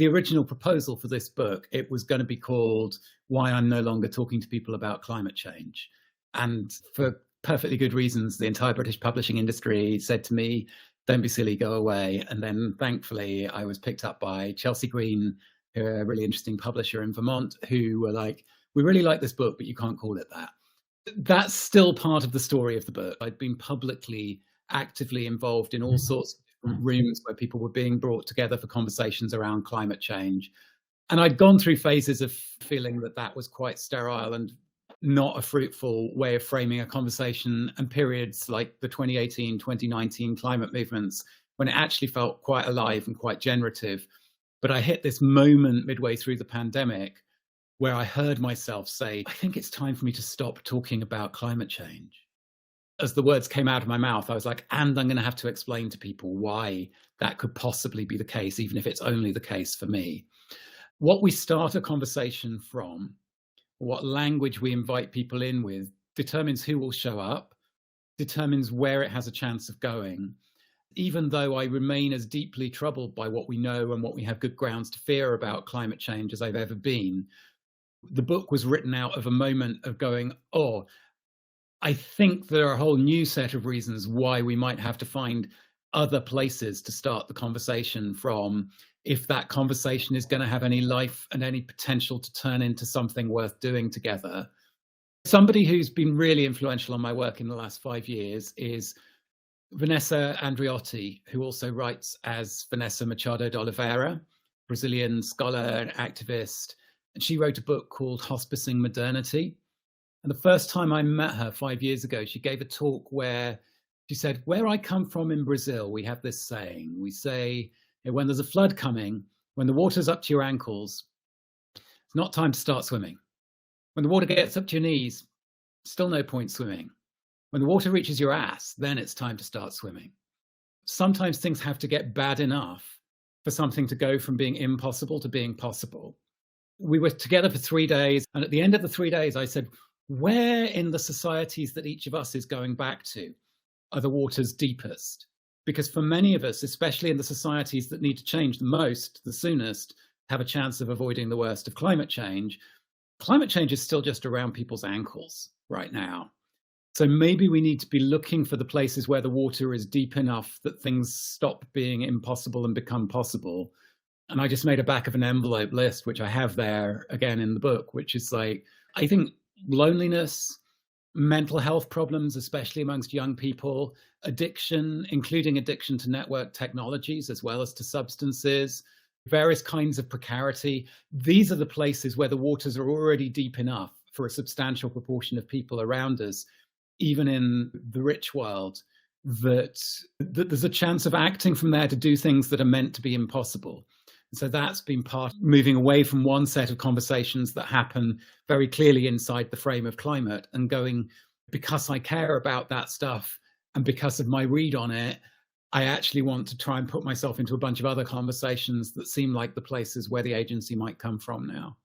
the original proposal for this book, it was going to be called Why I'm No Longer Talking to People About Climate Change. And for perfectly good reasons, the entire British publishing industry said to me, don't be silly, go away. And then thankfully, I was picked up by Chelsea Green, who are a really interesting publisher in Vermont, who were like, we really like this book, but you can't call it that. That's still part of the story of the book. I'd been publicly, actively involved in all sorts of different rooms where people were being brought together for conversations around climate change. And I'd gone through phases of feeling that that was quite sterile and not a fruitful way of framing a conversation, and periods like the 2018, 2019 climate movements, when it actually felt quite alive and quite generative. But I hit this moment midway through the pandemic where I heard myself say, I think it's time for me to stop talking about climate change. As the words came out of my mouth, I was like, and I'm going to have to explain to people why that could possibly be the case, even if it's only the case for me. What we start a conversation from, what language we invite people in with, determines who will show up, determines where it has a chance of going. Even though I remain as deeply troubled by what we know and what we have good grounds to fear about climate change as I've ever been, the book was written out of a moment of going, oh, I think there are a whole new set of reasons why we might have to find other places to start the conversation from, if that conversation is going to have any life and any potential to turn into something worth doing together. Somebody who's been really influential on my work in the last 5 years is Vanessa Andreotti, who also writes as Vanessa Machado de Oliveira, Brazilian scholar and activist. And she wrote a book called Hospicing Modernity. And the first time I met her 5 years ago, she gave a talk where she said, where I come from in Brazil, we have this saying. We say, when there's a flood coming, when the water's up to your ankles, it's not time to start swimming. When the water gets up to your knees, still no point swimming. When the water reaches your ass, then it's time to start swimming. Sometimes things have to get bad enough for something to go from being impossible to being possible. We were together for 3 days, and at the end of the 3 days, I said, where in the societies that each of us is going back to are the waters deepest? Because for many of us, especially in the societies that need to change the most, the soonest, have a chance of avoiding the worst of climate change is still just around people's ankles right now. So maybe we need to be looking for the places where the water is deep enough that things stop being impossible and become possible. And I just made a back of an envelope list, which I have there again in the book, which is like, I think loneliness, mental health problems, especially amongst young people, addiction, including addiction to network technologies, as well as to substances, various kinds of precarity. These are the places where the waters are already deep enough for a substantial proportion of people around us, even in the rich world, that there's a chance of acting from there to do things that are meant to be impossible. So that's been part of moving away from one set of conversations that happen very clearly inside the frame of climate and going, because I care about that stuff and because of my read on it, I actually want to try and put myself into a bunch of other conversations that seem like the places where the agency might come from now.